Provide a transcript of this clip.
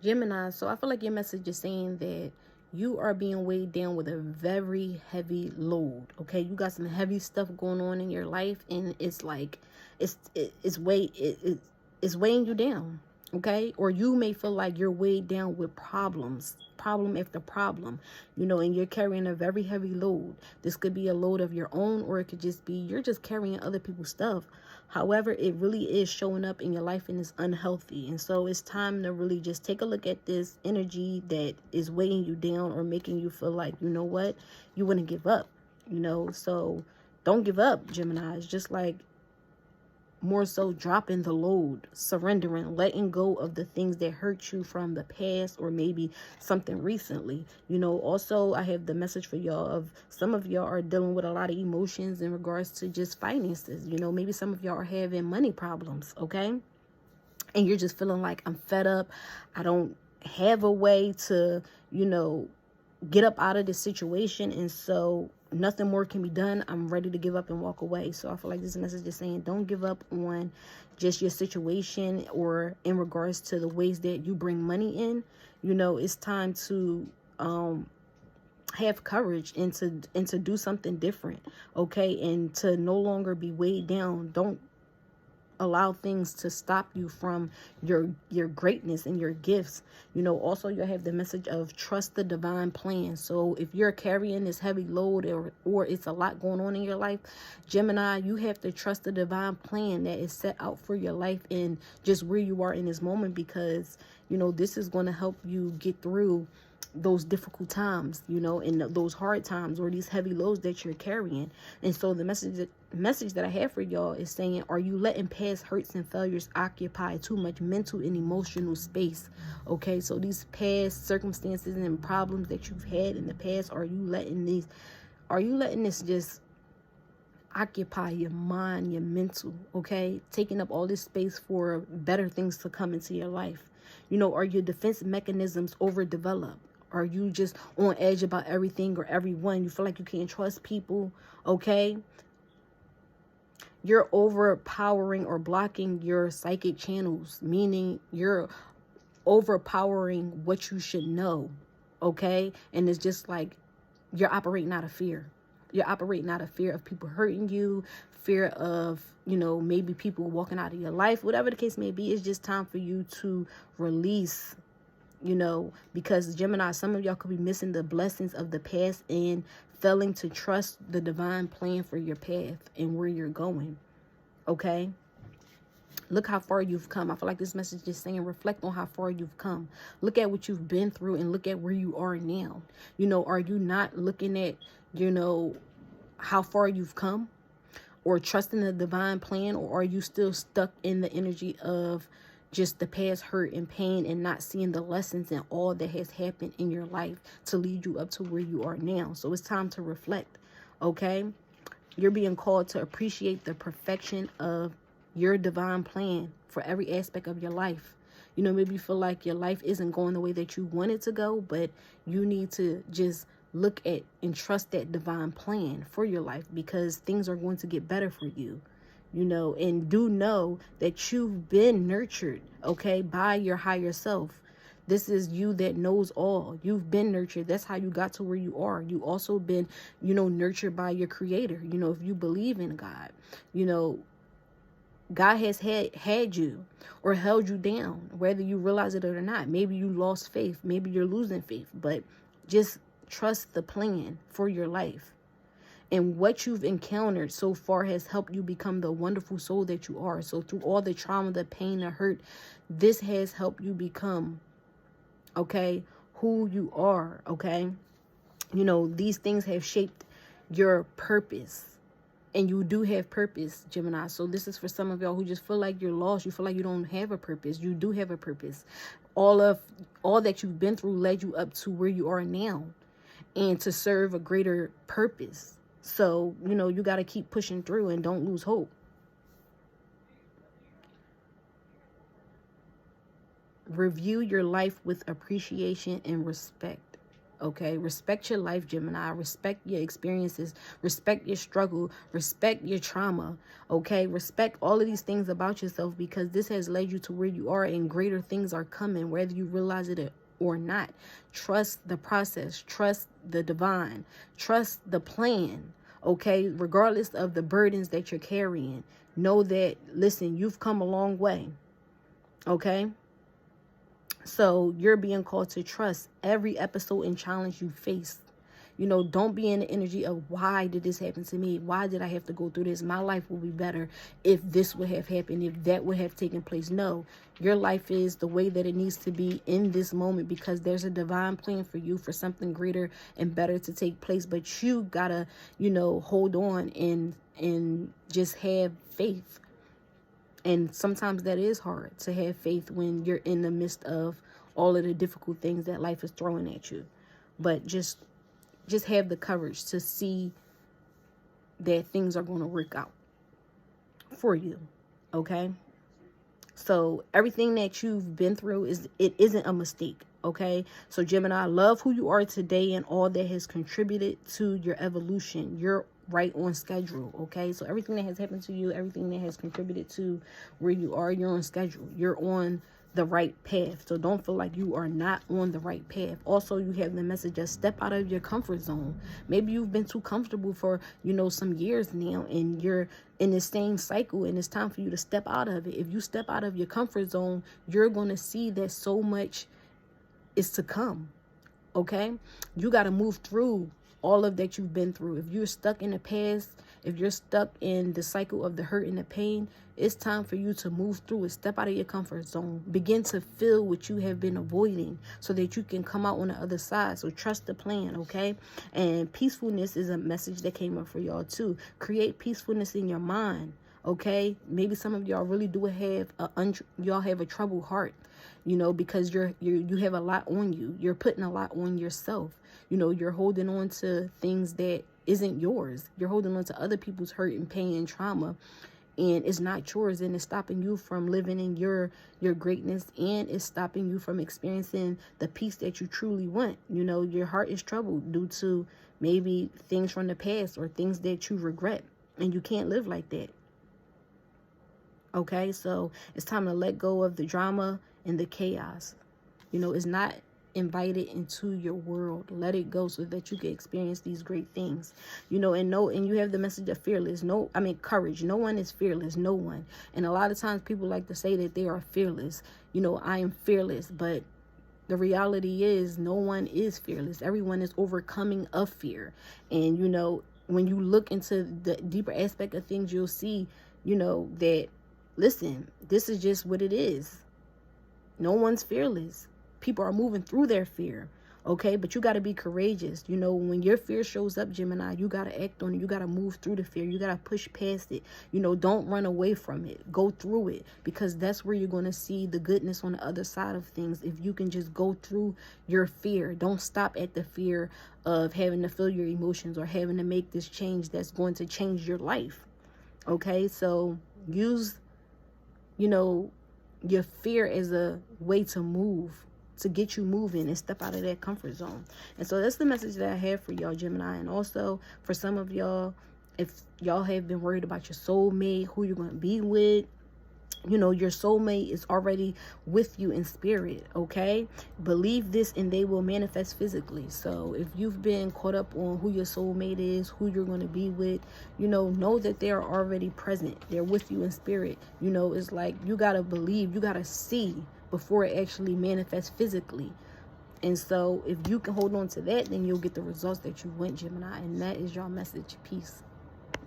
Gemini, so I feel like your message is saying that you are being weighed down with a very heavy load. Okay, you got some heavy stuff going on in your life, and it's like it's weighing you down. Okay, or you may feel like you're weighed down with problem after problem, and you're carrying a very heavy load. This could be a load of your own, or it could just be you're just carrying other people's stuff. However, it really is showing up in your life and it's unhealthy. And so it's time to really just take a look at this energy that is weighing you down or making you feel like, you know what, you wouldn't give up. So don't give up, Gemini. It's just like more so dropping the load, surrendering, letting go of the things that hurt you from the past or maybe something recently. Also I have the message for y'all of some of y'all are dealing with a lot of emotions in regards to just finances. Maybe some of y'all are having money problems, okay? And you're just feeling like, I'm fed up. I don't have a way to, get up out of this situation, and so nothing more can be done. I'm ready to give up and walk away. So I feel like this message is saying don't give up on just your situation or in regards to the ways that you bring money in. It's time to have courage and to do something different, okay? And to no longer be weighed down. Don't allow things to stop you from your greatness and your gifts. Also you have the message of trust the divine plan. So if you're carrying this heavy load or it's a lot going on in your life, Gemini, you have to trust the divine plan that is set out for your life and just where you are in this moment, because this is going to help you get through those difficult times, and those hard times or these heavy loads that you're carrying. And so the message that I have for y'all is saying, are you letting past hurts and failures occupy too much mental and emotional space? Okay, so these past circumstances and problems that you've had in the past, are you letting this just occupy your mind, your mental, okay? Taking up all this space for better things to come into your life. Are your defense mechanisms overdeveloped? Are you just on edge about everything or everyone? You feel like you can't trust people, okay? You're overpowering or blocking your psychic channels, meaning you're overpowering what you should know, okay? And it's just like you're operating out of fear. You're operating out of fear of people hurting you, fear of, maybe people walking out of your life, whatever the case may be. It's just time for you to release, because Gemini, some of y'all could be missing the blessings of the past and failing to trust the divine plan for your path and where you're going, okay? Look how far you've come. I feel like this message is saying reflect on how far you've come. Look at what you've been through and look at where you are now. Are you not looking at, how far you've come or trusting the divine plan, or are you still stuck in the energy of just the past hurt and pain and not seeing the lessons and all that has happened in your life to lead you up to where you are now? So it's time to reflect, okay? You're being called to appreciate the perfection of your divine plan for every aspect of your life. Maybe you feel like your life isn't going the way that you want it to go, but you need to just look at and trust that divine plan for your life, because things are going to get better for you. And do know that you've been nurtured, okay, by your higher self. This is you that knows all. You've been nurtured. That's how you got to where you are. You also been, nurtured by your creator. If you believe in God, God has had you or held you down, whether you realize it or not. Maybe you lost faith. Maybe you're losing faith, but just trust the plan for your life. And what you've encountered so far has helped you become the wonderful soul that you are. So through all the trauma, the pain, the hurt, this has helped you become, okay, who you are, okay? These things have shaped your purpose. And you do have purpose, Gemini. So this is for some of y'all who just feel like you're lost. You feel like you don't have a purpose. You do have a purpose. All that you've been through led you up to where you are now and to serve a greater purpose. So, you got to keep pushing through and don't lose hope. Review your life with appreciation and respect. Okay, respect your life, Gemini. Respect your experiences. Respect your struggle. Respect your trauma. Okay, respect all of these things about yourself, because this has led you to where you are, and greater things are coming, whether you realize it or not. Trust the process. Trust the divine. Trust the plan. Okay, regardless of the burdens that you're carrying, know that, listen, you've come a long way. Okay. So you're being called to trust every episode and challenge you face. You know, don't be in the energy of, why did this happen to me? Why did I have to go through this? My life will be better if this would have happened, if that would have taken place. No, your life is the way that it needs to be in this moment, because there's a divine plan for you, for something greater and better to take place. But you gotta, you know, hold on and just have faith. And sometimes that is hard, to have faith when you're in the midst of all of the difficult things that life is throwing at you. But just have the courage to see that things are going to work out for you. Okay? So everything that you've been through isn't a mistake. Okay? So Gemini, love who you are today and all that has contributed to your evolution. You're right on schedule. Okay? So everything that has happened to you, everything that has contributed to where you are, you're on schedule. You're on the right path. So don't feel like you are not on the right path. Also, you have the message of step out of your comfort zone. Maybe you've been too comfortable for, you know, some years now, and you're in the same cycle, and it's time for you to step out of it. If you step out of your comfort zone, you're going to see that so much is to come. Okay? You got to move through all of that you've been through. If you're stuck in the past, if you're stuck in the cycle of the hurt and the pain, it's time for you to move through it. Step out of your comfort zone. Begin to feel what you have been avoiding so that you can come out on the other side. So trust the plan, okay? And peacefulness is a message that came up for y'all too. Create peacefulness in your mind, okay? Maybe some of y'all really do have y'all have a troubled heart, you know, because you have a lot on you. You're putting a lot on yourself. You know, you're holding on to things that isn't yours. You're holding on to other people's hurt and pain and trauma, and it's not yours, and it's stopping you from living in your greatness, and it's stopping you from experiencing the peace that you truly want. You know, your heart is troubled due to maybe things from the past or things that you regret, and you can't live like that. Okay, so it's time to let go of the drama and the chaos. You know, it's not invited into your world. Let it go so that you can experience these great things. You know, and you have the message of courage. No one is fearless. No one. And a lot of times people like to say that they are fearless. You know, I am fearless, but the reality is no one is fearless. Everyone is overcoming a fear. And, you know, when you look into the deeper aspect of things, you'll see, you know, that, listen, this is just what it is. No one's fearless. People are moving through their fear, okay? But you got to be courageous. You know, when your fear shows up, Gemini, you got to act on it. You got to move through the fear. You got to push past it. You know, don't run away from it. Go through it, because that's where you're going to see the goodness on the other side of things. If you can just go through your fear, don't stop at the fear of having to feel your emotions or having to make this change that's going to change your life, okay? So use, you know, your fear as a way to move, to get you moving and step out of that comfort zone. And so that's the message that I have for y'all, Gemini. And also for some of y'all, if y'all have been worried about your soulmate, who you're going to be with, you know, your soulmate is already with you in spirit, okay? Believe this and they will manifest physically. So if you've been caught up on who your soulmate is, who you're going to be with, you know that they are already present. They're with you in spirit. You know, it's like you got to believe, you got to see before it actually manifests physically. And so if you can hold on to that, then you'll get the results that you want, Gemini. And that is your message. Peace.